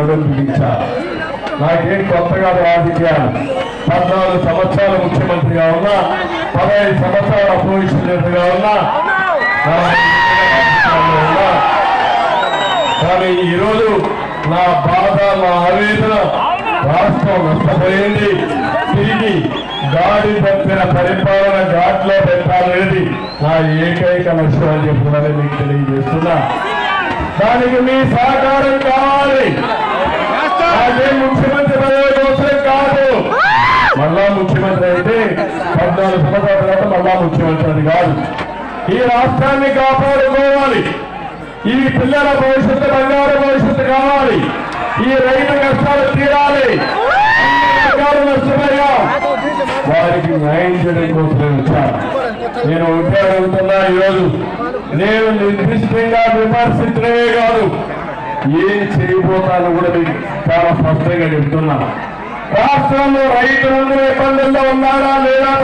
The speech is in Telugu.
బిగించారు. నాకేం కొత్తగా రాజకీయాలు 14 సంవత్సరాలు ముఖ్యమంత్రిగా ఉన్నా, 15 సంవత్సరాల అపోజిషన్ లీడర్గా ఉన్నా, కానీ ఈరోజు నా బాధ, నా ఆవేదన, రాష్ట్రం నష్టపోయింది, తిరిగి గాడి తప్పిన పరిపాలన ఘాట్లో పెట్టాలనేది నా ఏకైక లక్ష్యం అని చెప్పి మీకు తెలియజేస్తున్నా. దానికి మీ సహకారం కావాలి. అదే ముఖ్యమంత్రి పదవి కోసం కాదు, మళ్ళా ముఖ్యమంత్రి అయితే 14 సంవత్సరాల తర్వాత మళ్ళా ముఖ్యమంత్రి అది కాదు. ఈ రాష్ట్రాన్ని కాపాడుకోవాలి. ఈ పిల్లల భవిష్యత్తు బంగారు భవిష్యత్తు కావాలి. ఈ రైతు కష్టాలు తీరాలి. నష్టపోయా వారికి న్యాయం చేయడం కోసమే వచ్చాను. నేను ఒకటే అడుగుతున్నా, ఈరోజు నేను నిర్దిష్టంగా విమర్శించడమే కాదు, ఏం చేయబోతాను కూడా మీకు చాలా స్పష్టంగా చెప్తున్నా. రాష్ట్రంలో రైతులందరూ ఇబ్బందుల్లో ఉన్నారా లేదా